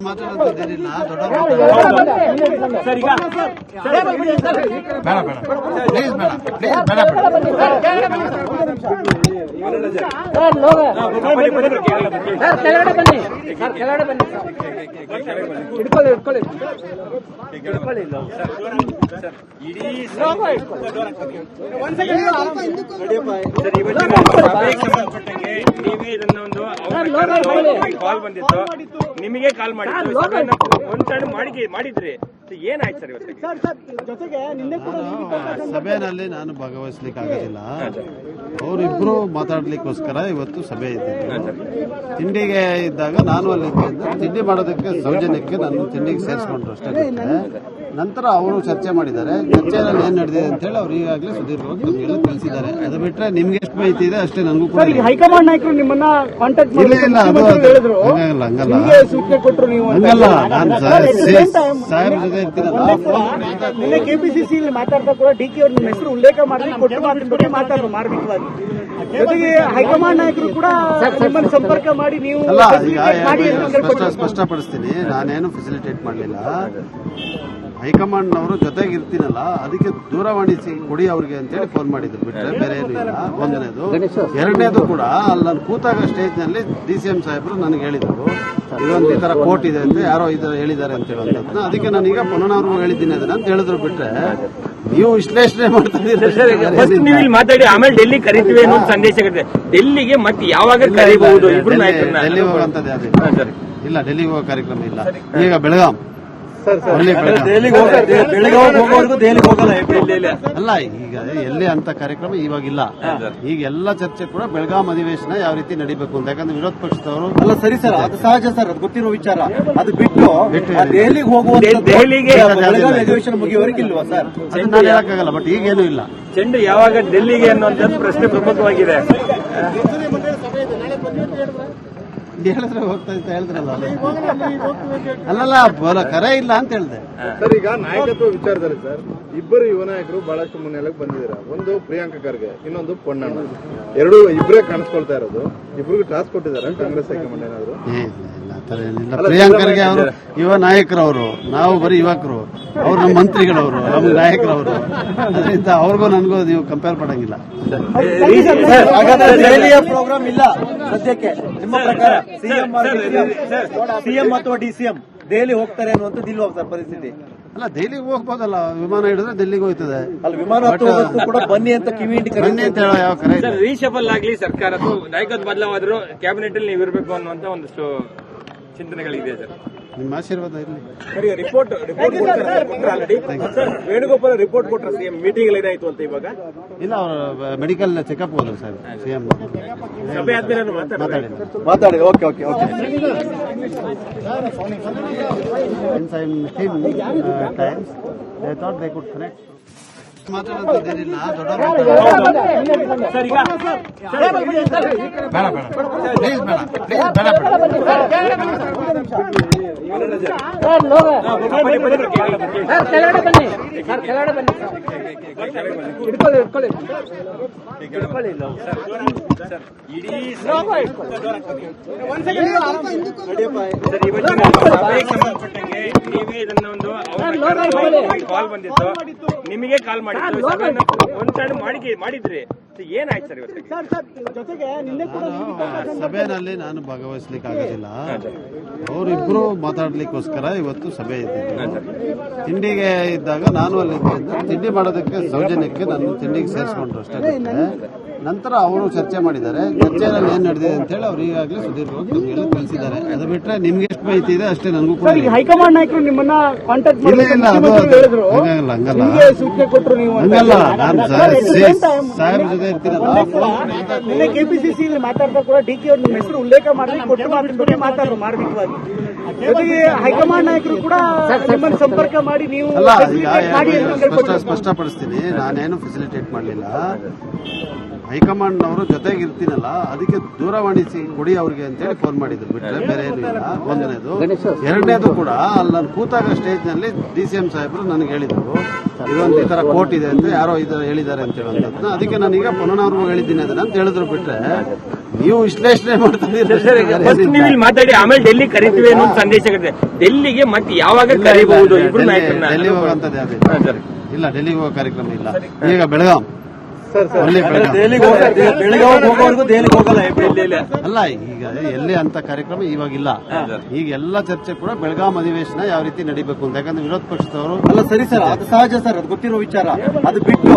ಮಾತಾಡೋದೇನಿಲ್ಲ ದೊಡ್ಡ ನೀವೇ ಇದನ್ನೊಂದು ಕಾಲ್ ಬಂದಿತ್ತು, ನಿಮಗೆ ಕಾಲ್ ಮಾಡಿದ್ರು, ಒಂದ್ ಸೈಡ್ ಮಾಡಿದ್ರಿ, ಏನಾಯ್ತು ಸರ್ ಇವತ್ತು? ಸಭೆಯಲ್ಲಿ ನಾನು ಭಾಗವಹಿಸ್ಲಿಕ್ಕೆ ಆಗೋದಿಲ್ಲ. ಅವರಿಬ್ರು ಮಾತಾಡ್ಲಿಕ್ಕೋಸ್ಕರ ಇವತ್ತು ಸಭೆ ಇದ್ದಿದ್ದು. ತಿಂಡಿಗೆ ಇದ್ದಾಗ ನಾನು ಅಲ್ಲಿ ತಿಂಡಿ ಮಾಡೋದಕ್ಕೆ ಸೌಜನ್ಯಕ್ಕೆ ನಾನು ತಿಂಡಿಗೆ ಸೇರಿಸ್ಕೊಂಡ್ರು ಅಷ್ಟೇ. ನಂತರ ಅವರು ಚರ್ಚೆ ಮಾಡಿದ್ದಾರೆ. ಚರ್ಚೆಯಲ್ಲಿ ಏನ್ ನಡೆದಿದೆ ಅಂತ ಹೇಳಿ ಅವ್ರು ಈಗಾಗಲೇ ಸುದೀರ್ಘವಾಗಿ ನಮಗೆಲ್ಲ ತಿಳಿಸಿದ್ದಾರೆ. ಅದು ಬಿಟ್ರೆ ನಿಮ್ಗೆ ಎಷ್ಟು ಮಾಹಿತಿ ಇದೆ ಅಷ್ಟೇ ನನಗೂ ಕೂಡ. ಹೈಕಮಾಂಡ್ ನಾಯಕರು ನಿಮ್ಮನ್ನ ಕಾಂಟ್ಯಾಕ್ಟ್ ಇಲ್ಲ ಹಂಗಲ್ಲ ನಾನು ಸಾಹೇಬ್ರ ಜೊತೆ ಇರ್ತೀನಲ್ಲ. ನಿನ್ನೆ ಕೆಪಿಸಿಸಿ ಮಾತಾಡ್ತಾ ಕೂಡ ಡಿಕೆ ಅವ್ರ ನಿಮ್ಮ ಹೆಸರು ಉಲ್ಲೇಖ ಮಾಡಿ ಕೊಟ್ಟು ಮಾತಿನ ಬಗ್ಗೆ ಮಾತಾಡೋದು ಮಾರ್ಮಿಕವಾಗಿ. ಜೊತೆಗೆ ಹೈಕಮಾಂಡ್ ನಾಯಕರು ಕೂಡ ನಿಮ್ಮನ್ನು ಸಂಪರ್ಕ ಮಾಡಿ ನೀವು ಅಲ್ಲ ಈಗ ಸ್ಪಷ್ಟಪಡಿಸ್ತೀನಿ, ನಾನೇನು ಫೆಸಿಲಿಟೇಟ್ ಮಾಡಲಿಲ್ಲ. ಹೈಕಮಾಂಡ್ನವರು ಜೊತೆಗೆ ಇರ್ತೀನಲ್ಲ, ಅದಕ್ಕೆ ದೂರವಾಣಿ ಕೊಡಿ ಅವ್ರಿಗೆ ಅಂತೇಳಿ ಫೋನ್ ಮಾಡಿದ್ರು, ಬಿಟ್ರೆ ಬೇರೆ ಏನು ಇಲ್ಲ. ಒಂದನೇದು. ಎರಡನೇದು ಕೂಡ ಅಲ್ಲಿ ನಾನು ಕೂತಾಗ ಸ್ಟೇಜ್ ನಲ್ಲಿ DCM ಸಾಹೇಬರು ನನಗೆ ಹೇಳಿದ್ರು, ಇದೊಂದು ಈ ತರ ಕೋರ್ಟ್ ಇದೆ ಅಂತ ಯಾರೋ ಇದರ ಹೇಳಿದ್ದಾರೆ ಅಂತ ಹೇಳುವಂತದ್ದು. ಅದಕ್ಕೆ ನಾನೀಗ ಪುನಃ ಹೇಳಿದ್ದೀನಿ ಅದನ್ನ ಅಂತ ಹೇಳಿದ್ರು. ಬಿಟ್ರೆ ನೀವು ವಿಶ್ಲೇಷಣೆ ನೀವು ಮಾತಾಡಿ ಆಮೇಲೆ ಡೆಲ್ಲಿ ಕರಿತೀವಿ ಅನ್ನೋ ಸಂದೇಶ ಡೆಲ್ಲಿಗೆ ಮತ್ತೆ ಯಾವಾಗ ಕರೀಬಹುದು? ಡೆಲ್ಲಿ ಹೋಗುವಂತದ್ದು ಯಾವ್ದು ಇಲ್ಲ, ಡೆಲ್ಲಿಗೆ ಹೋಗೋ ಕಾರ್ಯಕ್ರಮ ಇಲ್ಲ. ಈಗ ಬೆಳಗಾಂ ಅಲ್ಲ, ಈಗ ಎಲ್ಲಿ ಅಂತ ಕಾರ್ಯಕ್ರಮ ಇವಾಗಿಲ್ಲ. ಈಗ ಎಲ್ಲ ಚರ್ಚೆ ಕೂಡ ಬೆಳಗಾಂ ಅಧಿವೇಶನ ಯಾವ ರೀತಿ ನಡೀಬೇಕು ಅಂತ. ಯಾಕಂದ್ರೆ ವಿರೋಧ ಪಕ್ಷದವರು ಅಲ್ಲ ಸರಿ ಸರ್, ಅದು ಸಹಜ ಸರ್, ಅದು ಗೊತ್ತಿರೋ ವಿಚಾರ. ಅದು ಬಿಟ್ಟು ದೆಹಲಿಗೆ ಹೋಗುವ ಅಧಿವೇಶನ ಮುಗಿಯುವವರೆಗಿಲ್ವಾ ಸರ್? ಅದನ್ನ ನಾನು ಹೇಳಕ್ಕಾಗಲ್ಲ. ಬಟ್ ಈಗೇನು ಇಲ್ಲ. ಚೆಂಡು ಯಾವಾಗ ಡೆಲ್ಲಿಗೆ ಅನ್ನುವಂಥದ್ದು ಪ್ರಶ್ನೆ ಪ್ರಮುಖವಾಗಿದೆ. ಹೇಳಿದ್ರೆ ಹೋಗ್ತಾ ಅಂತ ಹೇಳಿದ್ರಲ್ಲ. ಅಲ್ಲಲ್ಲ ಕರೆ ಇಲ್ಲ ಅಂತ ಹೇಳಿದೆ ಸರ್. ಈಗ ನಾಯಕತ್ವ ವಿಚಾರದಲ್ಲಿ ಸರ್, ಇಬ್ಬರು ಯುವ ನಾಯಕರು ಬಹಳಷ್ಟು ಮುನ್ನೆಲೆಗೆ ಬಂದಿದ್ದಾರೆ. ಒಂದು ಪ್ರಿಯಾಂಕಾ ಖರ್ಗೆ, ಇನ್ನೊಂದು ಪೊನ್ನಣ್ಣ. ಇಬ್ಬರೇ ಕಾಣಿಸ್ಕೊಳ್ತಾ ಇರೋದು. ಇಬ್ಬರಿಗೂ ಟಾಸ್ಕ್ ಕೊಟ್ಟಿದ್ದಾರೆ ಕಾಂಗ್ರೆಸ್ ಹೈಕಮಾಂಡ್ ಏನಾದ್ರು? ಪ್ರಿಯಾಂಕರ್ಗೆ ಅವರು ಯುವ ನಾಯಕರವರು, ನಾವು ಬರೀ ಯುವಕರು. ಅವ್ರು ನಮ್ಮ ಮಂತ್ರಿಗಳವರು, ನಮ್ಮ ನಾಯಕರವರು. ಅದರಿಂದ ಅವ್ರಿಗೂ ನನಗೂ ನೀವು ಕಂಪೇರ್ ಮಾಡಂಗಿಲ್ಲ. ಪ್ರೋಗ್ರಾಮ್ ಇಲ್ಲ ಸದ್ಯಕ್ಕೆ. ನಿಮ್ಮ ಪ್ರಕಾರ ಸಿಎಂ ಅಥವಾ DCM ದೆಹಲಿ ಹೋಗ್ತಾರೆ ಅನ್ನುವಂಥದ್ದು ಇಲ್ವಾ ಸರ್ ಪರಿಸ್ಥಿತಿ? ಅಲ್ಲ, ದೆಹಲಿಗೆ ಹೋಗ್ಬೋದಲ್ಲ, ವಿಮಾನ ಹಿಡಿದ್ರೆ ಡೆಲ್ಲಿಗೆ ಹೋಗ್ತದೆ. ಅಲ್ಲ, ವಿಮಾನ ಕೂಡ ಬನ್ನಿ ಅಂತ ಕಿವಿ ಬನ್ನಿ ಅಂತ ಹೇಳೋ ಯಾವ ಕರೆ? ರೀಶಫಲ್ ಆಗ್ಲಿ ಸರ್ಕಾರ, ನಾಯಕತ್ವ ಬದಲಾವಾದ್ರೂ ಕ್ಯಾಬಿನೆಟ್ ಅಲ್ಲಿ ನೀವು ಇರಬೇಕು ಅನ್ನುವಂತ ಒಂದಷ್ಟು ಚಿಂತನೆಗಳಿದೆ ಸರ್. ನಿಮ್ಮ ಆಶೀರ್ವಾದ ಇರಲಿ. ಸರಿ, ರಿಪೋರ್ಟ್ ವೇಣುಗೋಪಾಲ್ ರಿಪೋರ್ಟ್ ಕೊಟ್ಟರೆ ಸಿಎಂ ಮೀಟಿಂಗ್ ಏನಾಯ್ತು ಅಂತ ಇವಾಗ? ಇಲ್ಲ, ಅವರು ಮೆಡಿಕಲ್ ಚೆಕಪ್ ಹೋದ್ರು ಸರ್. ಸಿಎಂ ಸಭೆ ಆದ್ಮೇಲೆ ಮಾತಾಡಿ. Okay okay okay. times they thought they could connect. ಮಾತಾಡೋದೇನಿಲ್ಲ ದೊಡ್ಡ ನೀವೇ ಇದನ್ನೊಂದು ಕಾಲ್ ಬಂದಿತ್ತು, ನಿಮಗೆ ಕಾಲ್ ಮಾಡಿದ್ರು, ಒಂದ್ ಸೈಡ್ ಮಾಡಿದ್ರಿ, ಏನಾಯ್ತು ಸರ್ ಇವತ್ತು? ಜೊತೆಗೆ ಸಭೆಯಲ್ಲಿ ನಾನು ಭಾಗವಹಿಸ್ಲಿಕ್ಕೆ ಆಗೋದಿಲ್ಲ. ಅವರಿಬ್ರು ಮಾತಾಡ್ಲಿಕ್ಕೋಸ್ಕರ ಇವತ್ತು ಸಭೆ ಇದ್ದಿದ್ದು. ತಿಂಡಿಗೆ ಇದ್ದಾಗ ನಾನು ಅಲ್ಲಿ ತಿಂಡಿ ಮಾಡೋದಕ್ಕೆ ಸೌಜನ್ಯಕ್ಕೆ ನಾನು ತಿಂಡಿಗೆ ಸೇರಿಸ್ಕೊಂಡ್ರು ಅಷ್ಟೇ. ನಂತರ ಅವರು ಚರ್ಚೆ ಮಾಡಿದ್ದಾರೆ. ಚರ್ಚೆಯಲ್ಲಿ ಏನ್ ನಡೆದಿದೆ ಅಂತ ಹೇಳಿ ಅವ್ರು ಈಗಾಗಲೇ ಸುದೀರ್ಘವಾಗಿ ನಮಗೆಲ್ಲ ತಿಳಿಸಿದ್ದಾರೆ. ಅದು ಬಿಟ್ರೆ ನಿಮ್ಗೆ ಎಷ್ಟು ಮಾಹಿತಿ ಇದೆ ಅಷ್ಟೇ ನನಗೂ ಕೂಡ. ಹೈಕಮಾಂಡ್ ನಾಯಕರು ನಿಮ್ಮನ್ನ ಕಾಂಟ್ಯಾಕ್ಟ್ ಇಲ್ಲ ಹಂಗಲ್ಲ ನಾನು ಸಾಹೇಬ್ರ ಜೊತೆ ಇರ್ತೀನಲ್ಲ. ನಿನ್ನೆ ಕೆಪಿಸಿಸಿ ಮಾತಾಡ್ತಾ ಕೂಡ ಡಿಕೆ ಅವ್ರ ನಿಮ್ಮ ಹೆಸರು ಉಲ್ಲೇಖ ಮಾಡಿ ಕೊಟ್ಟು ಮಾತಿನ ಬಗ್ಗೆ ಮಾತಾಡೋದು ಮಾರ್ಮಿಕವಾಗಿ. ಜೊತೆಗೆ ಹೈಕಮಾಂಡ್ ನಾಯಕರು ಕೂಡ ನಿಮ್ಮನ್ನು ಸಂಪರ್ಕ ಮಾಡಿ ನೀವು ಅಲ್ಲ ಈಗ ಸ್ಪಷ್ಟಪಡಿಸ್ತೀನಿ, ನಾನೇನು ಫೆಸಿಲಿಟೇಟ್ ಮಾಡಲಿಲ್ಲ. ಹೈಕಮಾಂಡ್ ಅವರು ಜೊತೆಗೆ ಇರ್ತೀನಲ್ಲ ಅದಕ್ಕೆ ದೂರವಾಣಿ ಕೊಡಿ ಅವ್ರಿಗೆ ಅಂತೇಳಿ ಫೋನ್ ಮಾಡಿದ್ರು ಬಿಟ್ರೆ ಬೇರೆ ಏನು ಇಲ್ಲ. ಒಂದನೇದು. ಎರಡನೇದು ಕೂಡ ಅಲ್ಲಿ ನಾನು ಕೂತಾಗ ಸ್ಟೇಜ್ ನಲ್ಲಿ DCM ಸಾಹೇಬರು ನನಗೆ ಹೇಳಿದ್ರು ಇದೊಂದು ಈ ತರ ಕೋರ್ಟ್ ಇದೆ ಅಂತ ಯಾರೋ ಹೇಳಿದ್ದಾರೆ ಅಂತ ಹೇಳುವಂತದ್ದು. ಅದಕ್ಕೆ ನಾನೀಗ ಪುನಃ ಹೇಳಿದ್ದೀನಿ ಅದನ್ನ ಅಂತ ಹೇಳಿದ್ರು ಬಿಟ್ರೆ ನೀವು ವಿಶ್ಲೇಷಣೆ ಮಾಡ್ತಾ ನೀವು ಇಲ್ಲಿ ಮಾತಾಡಿ ಆಮೇಲೆ ಡೆಲ್ಲಿ ಕರಿತೀವಿ ಅನ್ನೋ ಸಂದೇಶ ಇದೆ. ಡೆಲ್ಲಿಗೆ ಮತ್ತೆ ಯಾವಾಗ ಕರೀಬಹುದು ಇಬ್ರು ನಾಯಕರನ್ನ? ಡೆಲ್ಲಿ ಹೋಗುವಂತದ್ದು ಯಾವುದಿಲ್ಲ. ಇಲ್ಲ, ಡೆಲ್ಲಿಗೆ ಹೋಗೋ ಕಾರ್ಯಕ್ರಮ ಇಲ್ಲ. ಈಗ ಬೆಳಗಾಂ ದೆಹಲಿಗೆ ಹೋಗೋವರೆಗೂ ದೆಹಲಿಗೆ ಹೋಗಲ್ಲ ಅಲ್ಲ, ಈಗ ಎಲ್ಲಿ ಅಂತ ಕಾರ್ಯಕ್ರಮ ಇವಾಗಿಲ್ಲ. ಈಗ ಎಲ್ಲ ಚರ್ಚೆ ಕೂಡ ಬೆಳಗಾಂ ಅಧಿವೇಶನ ಯಾವ ರೀತಿ ನಡೀಬೇಕು ಅಂತ. ಯಾಕಂದ್ರೆ ವಿರೋಧ ಪಕ್ಷದವರು ಅಲ್ಲ ಸರಿ ಸರ್, ಅದು ಸಹಜ ಸರ್, ಅದು ಗೊತ್ತಿರೋ ವಿಚಾರ. ಅದು ಬಿಟ್ಟು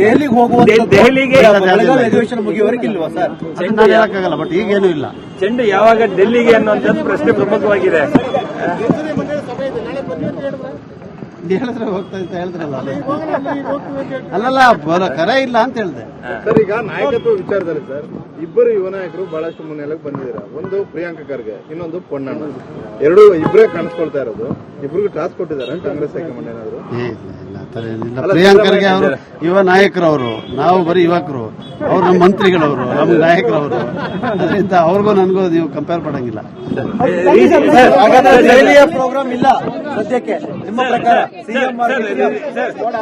ದೆಹಲಿಗೆ ಹೋಗುವ ದೆಹಲಿಗೆ ಬೆಳಗಾವಿ ಅಧಿವೇಶನ ಮುಗಿಯುವವರೆಗೆ ಇಲ್ವಾ ಸರ್? ಅದನ್ನ ನಾನು ಹೇಳಕ್ಕಾಗಲ್ಲ. ಬಟ್ ಈಗೇನು ಇಲ್ಲ. ಚೆಂಡು ಯಾವಾಗ ಡೆಲ್ಲಿಗೆ ಅನ್ನುವಂಥದ್ದು ಪ್ರಶ್ನೆ ಪ್ರಮುಖವಾಗಿದೆ. ಹೇಳಿದ್ರೆ ಹೋಗ್ತಾ ಅಂತ ಹೇಳಿದ್ರಲ್ಲ. ಅಲ್ಲಲ್ಲ, ಕರೆ ಇಲ್ಲ ಅಂತ ಹೇಳಿದೆ ಸರ್. ಈಗ ನಾಯಕತ್ವ ವಿಚಾರದಲ್ಲಿ ಸರ್ ಇಬ್ಬರು ಯುವ ನಾಯಕರು ಬಹಳಷ್ಟು ಮುನ್ನೆಲೆಗೆ ಬಂದಿದ್ದೀರಾ. ಒಂದು ಪ್ರಿಯಾಂಕಾ ಖರ್ಗೆ, ಇನ್ನೊಂದು ಪೊನ್ನಣ್ಣ. ಇಬ್ಬರೇ ಕಾಣಿಸ್ಕೊಳ್ತಾ ಇರೋದು. ಇಬ್ಬರಿಗೂ ಟಾಸ್ಕ್ ಕೊಟ್ಟಿದ್ದಾರೆ ಕಾಂಗ್ರೆಸ್ ಹೈಕಮಾಂಡ್ ಏನಾದ್ರು? ಪ್ರಿಯಾಂಕರ್ಗೆ ಅವರು ಯುವ ನಾಯಕರವರು, ನಾವು ಬರೀ ಯುವಕರು. ಅವ್ರು ನಮ್ಮ ಮಂತ್ರಿಗಳವರು, ನಮ್ಮ ನಾಯಕರವರು. ಅದರಿಂದ ಅವ್ರಿಗೂ ನನಗೂ ನೀವು ಕಂಪೇರ್ ಮಾಡಂಗಿಲ್ಲ. ದೆಹಲಿಯ ಪ್ರೋಗ್ರಾಮ್ ಇಲ್ಲ ಸದ್ಯಕ್ಕೆ. ನಿಮ್ಮ ಪ್ರಕಾರ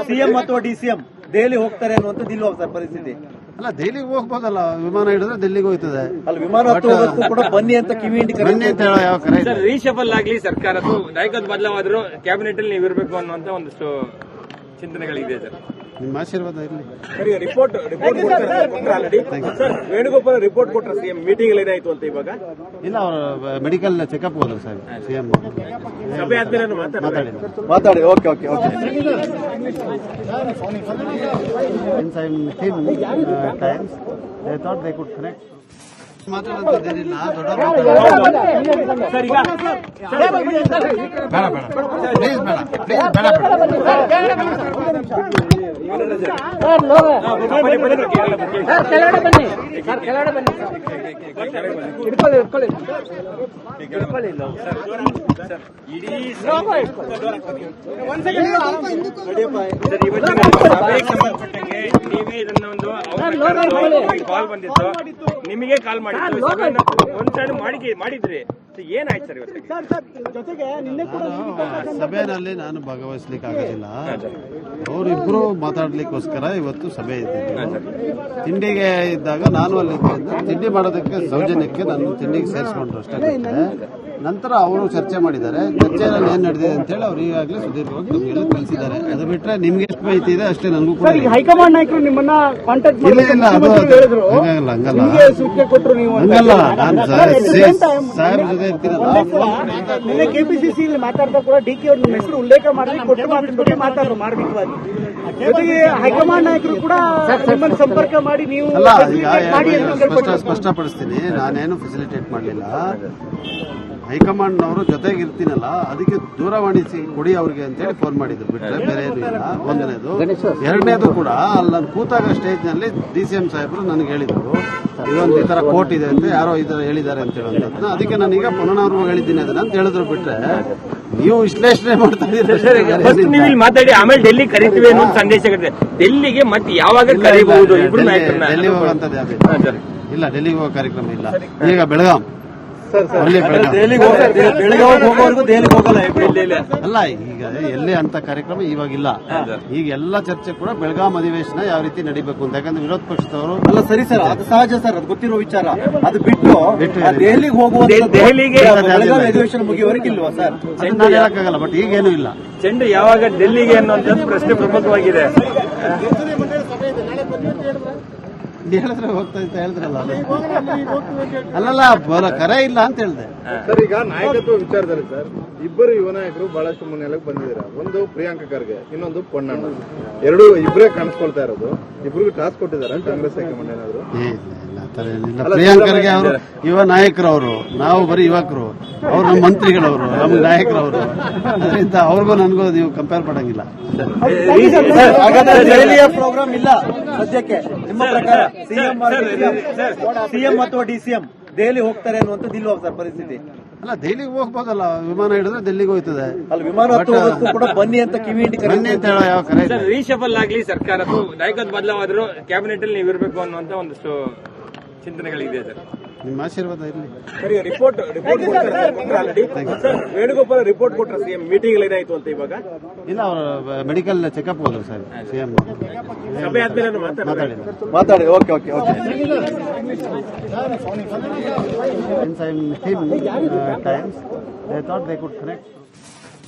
ಸಿಎಂ ಅಥವಾ DCM ದೆಹಲಿ ಹೋಗ್ತಾರೆ ಅನ್ನುವಂಥದ್ದು ಇಲ್ವಾ ಸರ್ ಪರಿಸ್ಥಿತಿ? ಅಲ್ಲ, ದೆಹಲಿಗೆ ಹೋಗ್ಬೋದಲ್ಲ. ವಿಮಾನ ಹಿಡಿದ್ರೆ ಡೆಲ್ಲಿಗೆ ಹೋಗ್ತದೆ. ಅಲ್ಲಿ ವಿಮಾನ ಹತ್ತುವುದಕ್ಕೂ ಕೂಡ ಬನ್ನಿ ಅಂತ ಕಿವಿ ಹಿಂಡಿ ಬನ್ನಿ ಅಂತ ಹೇಳೋ ಯಾವ ಕರೆ ಇಲ್ಲ. ರೀಶಫಲ್ ಆಗ್ಲಿ ಸರ್ಕಾರದ್ದು ನಾಯಕತ್ವ ಬದಲಾವಾದ್ರೂ ಕ್ಯಾಬಿನೆಟ್ ಅಲ್ಲಿ ನೀವು ಇರಬೇಕು ಅನ್ನುವಂತ ಒಂದಷ್ಟು ಚಿಂತನೆಗಳಿದೆ ಸರ್. ನಿಮ್ಮ ಆಶೀರ್ವಾದ ಇರಲಿ. ರಿಪೋರ್ಟ್ ಸರ್, ವೇಣುಗೋಪಾಲ್ ರಿಪೋರ್ಟ್ ಕೊಟ್ಟರೆ ಸಿಎಂ ಮೀಟಿಂಗ್ ಏನಾಯ್ತು ಅಂತ ಇವಾಗ? ಇಲ್ಲ, ಅವರು ಮೆಡಿಕಲ್ ಚೆಕಪ್ ಹೋದ್ರು ಸರ್. CM ಸಭೆ ಆದ್ಮೇಲೆ ಮಾತಾಡಿ. Okay okay okay. Since I'm with him times, they thought they could connect. ಮಾತಾಡೋದೇನಿಲ್ಲ, ದೊಡ್ಡವರು ಸರ್. ಈಗ ಪ್ಲೀಸ್ ಬೇಡ. ಇಡೀ ಸಭೆಗೆ ಸಂಬಂಧಪಟ್ಟಂಗೆ ನೀವೇ ಇದನ್ನ ಒಂದು ಕಾಲ್ ಬಂದಿತ್ತು, ನಿಮಗೆ ಕಾಲ್ ಮಾಡಿತ್ತು, ಸಭೆಯನ್ನ ಒಂದ್ ಸೈಡ್ ಮಾಡಿದ್ರಿ. ಏನಾಯ್ತು ಸರ್ ಇವತ್ತಿಗೆ? ಜೊತೆಗೆ ನಿನ್ನೆ ಕೂಡ ಸಭೆಯಲ್ಲಿ ನಾನು ಭಾಗವಹಿಸ್ಲಿಕ್ಕೆ ಆಗೋದಿಲ್ಲ. ಅವರಿಬ್ರು ಮಾತಾಡ್ಲಿಕ್ಕೋಸ್ಕರ ಇವತ್ತು ಸಭೆ ಇದ್ದಿದ್ದು. ತಿಂಡಿಗೆ ಇದ್ದಾಗ ನಾನು ಅಲ್ಲಿ ತಿಂಡಿ ಮಾಡೋದಕ್ಕೆ ಸೌಜನ್ಯಕ್ಕೆ ನಾನು ತಿಂಡಿಗೆ ಸೇರಿಸ್ಕೊಂಡ್ರು ಅಷ್ಟೇ. ನಂತರ ಅವರು ಚರ್ಚೆ ಮಾಡಿದ್ದಾರೆ. ಚರ್ಚೆಯಲ್ಲಿ ಏನ್ ನಡೆದಿದೆ ಅಂತ ಹೇಳಿ ಅವ್ರು ಈಗಾಗಲೇ ಸುದೀರ್ಘವಾಗಿ ನಮಗೆಲ್ಲ ತಿಳಿಸಿದ್ದಾರೆ. ಅದು ಬಿಟ್ರೆ ನಿಮ್ಗೆ ಎಷ್ಟು ಮಾಹಿತಿ ಇದೆ ಅಷ್ಟೇ ನನಗೂ ಕೂಡ. ಹೈಕಮಾಂಡ್ ನಾಯಕರು ನಿಮ್ಮನ್ನ ಕಾಂಟ್ಯಾಕ್ಟ್ ಇಲ್ಲ, ಅದು ಹೇಳಿದ್ರು, ಹಂಗಲ್ಲ ಸೂಚನೆ ಕೊಟ್ಟರು. ನೀವು ಹಂಗಲ್ಲ, ನಾನು ಸಾಹೇಬ್ ಜೊತೆ ಇರ್ತೀನಲ್ಲ. ನಿನ್ನೆ KPCC ಮಾತಾಡ್ತಾ ಕೂಡ DK ಅವ್ರ ನಿಮ್ಮ ಹೆಸರು ಉಲ್ಲೇಖ ಮಾಡಿ ಕೊಟ್ಟು ಮಾತಿನ ಬಗ್ಗೆ ಮಾತಾಡೋರು ಮಾರ್ಮಿಕವಾಗಿ. ಜೊತೆಗೆ ಹೈಕಮಾಂಡ್ ನಾಯಕರು ಕೂಡ ನಿಮ್ಮನ್ನು ಸಂಪರ್ಕ ಮಾಡಿ ನೀವು ಅಲ್ಲ, ಮಾಡಿ ಅಂತ ಕೇಳ್ಕೊಟ್ಟಿದ್ರು. ಸ್ಪಷ್ಟಪಡಿಸ್ತೀನಿ, ನಾನೇನು ಫೆಸಿಲಿಟೇಟ್ ಮಾಡಲಿಲ್ಲ. ಹೈಕಮಾಂಡ್ ಅವರು ಜೊತೆಗೆ ಇರ್ತೀನಲ್ಲ ಅದಕ್ಕೆ ದೂರವಾಣಿ ಕೊಡಿ ಅವ್ರಿಗೆ ಅಂತೇಳಿ ಫೋನ್ ಮಾಡಿದ್ರು ಬಿಟ್ರೆ ಬೇರೆ ಏನು ಇಲ್ಲ. ಒಂದನೇದು. ಎರಡನೇದು ಕೂಡ ಅಲ್ಲಿ ನಾನು ಕೂತಾಗ ಸ್ಟೇಜ್ ನಲ್ಲಿ DCM ಸಾಹೇಬರು ನನಗೆ ಹೇಳಿದ್ರು ಇದೊಂದು ಈ ತರ ಕೋರ್ಟ್ ಇದೆ ಅಂತ ಯಾರೋ ಹೇಳಿದ್ದಾರೆ ಅಂತ ಹೇಳುವಂತದ್ದು. ಅದಕ್ಕೆ ನಾನೀಗ ಪುನಃ ಹೇಳಿದ್ದೀನಿ ಅದನ್ನ ಅಂತ ಹೇಳಿದ್ರು ಬಿಟ್ರೆ ನೀವು ವಿಶ್ಲೇಷಣೆ ಮಾಡ್ತಾ ನೀವು ಇಲ್ಲಿ ಮಾತಾಡಿ ಆಮೇಲೆ ಡೆಲ್ಲಿ ಕರಿತೀವಿ ಅನ್ನೋ ಸಂದೇಶ ಇದೆ. ಡೆಲ್ಲಿಗೆ ಮತ್ತೆ ಯಾವಾಗ ಕರೀಬಹುದು ಇಬ್ರು ನಾಯಕರನ್ನ? ಡೆಲ್ಲಿ ಹೋಗುವಂತದ್ದು ಯಾವುದಿಲ್ಲ. ಇಲ್ಲ, ಡೆಲ್ಲಿಗೆ ಹೋಗೋ ಕಾರ್ಯಕ್ರಮ ಇಲ್ಲ. ಈಗ ಬೆಳಗಾಂ ದೆಹಲಿಗೆ ಹೋಗೋವರೆಗೂ ದೆಹಲಿಗೆ ಹೋಗಲ್ಲ ಅಲ್ಲ, ಈಗ ಎಲ್ಲಿ ಅಂತ ಕಾರ್ಯಕ್ರಮ ಇವಾಗಿಲ್ಲ. ಈಗ ಎಲ್ಲ ಚರ್ಚೆ ಕೂಡ ಬೆಳಗಾಂ ಅಧಿವೇಶನ ಯಾವ ರೀತಿ ನಡೀಬೇಕು ಅಂತ. ಯಾಕಂದ್ರೆ ವಿರೋಧ ಪಕ್ಷದವರು ಅಲ್ಲ ಸರಿ ಸರ್, ಅದು ಸಹಜ ಸರ್, ಅದು ಗೊತ್ತಿರೋ ವಿಚಾರ. ಅದು ಬಿಟ್ಟು ದೆಹಲಿಗೆ ಹೋಗುವ ದೆಹಲಿಗೆ ಬೆಳಗಾವಿ ಅಧಿವೇಶನ ಮುಗಿಯುವವರೆಗೆ ಇಲ್ವಾ ಸರ್? ಅದನ್ನ ನಾನು ಹೇಳಕ್ಕಾಗಲ್ಲ. ಬಟ್ ಈಗೇನು ಇಲ್ಲ. ಚೆಂಡು ಯಾವಾಗ ಡೆಲ್ಲಿಗೆ ಅನ್ನುವಂಥದ್ದು ಪ್ರಶ್ನೆ ಪ್ರಮುಖವಾಗಿದೆ. ಹೇಳಿದ್ರೆ ಹೋಗ್ತಾ ಅಂತ ಹೇಳಿದ್ರಲ್ಲ. ಅಲ್ಲಲ್ಲ, ಕರೆ ಇಲ್ಲ ಅಂತ ಹೇಳಿದೆ ಸರ್. ಈಗ ನಾಯಕತ್ವ ವಿಚಾರದಲ್ಲಿ ಸರ್ ಇಬ್ಬರು ಯುವ ನಾಯಕರು ಬಹಳಷ್ಟು ಮುನ್ನೆಲೆಗೆ ಬಂದಿದ್ದೀರಾ. ಒಂದು ಪ್ರಿಯಾಂಕಾ ಖರ್ಗೆ, ಇನ್ನೊಂದು ಪೊನ್ನಣ್ಣ. ಇಬ್ಬರೇ ಕಾಣಿಸ್ಕೊಳ್ತಾ ಇರೋದು. ಇಬ್ಬರಿಗೂ ಟಾಸ್ಕ್ ಕೊಟ್ಟಿದ್ದಾರೆ ಕಾಂಗ್ರೆಸ್ ಹೈಕಮಾಂಡ್ ಏನಾದ್ರು? ಪ್ರಿಯಾಂಕರ್ಗೆ ಅವರು ಯುವ ನಾಯಕರವರು, ನಾವು ಬರೀ ಯುವಕರು. ಅವ್ರು ನಮ್ಮ ಮಂತ್ರಿಗಳವರು, ನಮ್ಮ ನಾಯಕರವರು. ಅದರಿಂದ ಅವ್ರಿಗೂ ನನಗೂ ನೀವು ಕಂಪೇರ್ ಮಾಡಂಗಿಲ್ಲ. ದೆಹಲಿಯ ಪ್ರೋಗ್ರಾಮ್ ಇಲ್ಲ ಸದ್ಯಕ್ಕೆ. ನಿಮ್ಮ ಪ್ರಕಾರ ಸಿಎಂ ಅಥವಾ DCM ದೆಹಲಿ ಹೋಗ್ತಾರೆ ಅನ್ನುವಂಥದ್ದು ಇಲ್ವಾ ಸರ್ ಪರಿಸ್ಥಿತಿ? ಅಲ್ಲ ದೆಹಲಿಗೆ ಹೋಗ್ಬೋದಲ್ಲ, ವಿಮಾನ ಹಿಡಿದ್ರೆ ದೆಹಲಿಗೆ ಹೋಗ್ತದೆ. ಅಲ್ಲಿ ವಿಮಾನ ಹತ್ತುವುದಕ್ಕೂ ಕೂಡ ಬನ್ನಿ ಅಂತ ಕಿವಿ ಹಿಂಡಿ ಬನ್ನಿ ಅಂತ ಹೇಳೋ ಯಾವ ಕರೆ ಇಲ್ಲ. ಸರ್ ರೀಶಫಲ್ ಆಗ್ಲಿ ಸರ್ಕಾರದ್ದು ನಾಯಕತ್ವ ಬದಲಾವಾದ್ರೂ ಕ್ಯಾಬಿನೆಟ್ ಅಲ್ಲಿ ನೀವು ಇರಬೇಕು ಅನ್ನುವಂತ ಒಂದಷ್ಟು ಚಿಂತನೆಗಳಿದೆ ಸರ್. ನಿಮ್ಮ ಆಶೀರ್ವಾದ ಇರಲಿ. ಸರಿ, ರಿಪೋರ್ಟ್ ವೇಣುಗೋಪಾಲ್ ರಿಪೋರ್ಟ್ ಕೊಟ್ಟರೆ ಸಿಎಂ ಮೀಟಿಂಗ್ ಏನಾಯ್ತು ಅಂತ ಇವಾಗ ಇಲ್ಲ, ಅವರು ಮೆಡಿಕಲ್ ಚೆಕಪ್ ಹೋದ್ರು ಸರ್. ಸಿಎಂ ಸಭೆ ಆದ್ಮೇಲೆ ಮಾತಾಡಿ. Okay okay okay. Since I'm him times, they thought they could connect.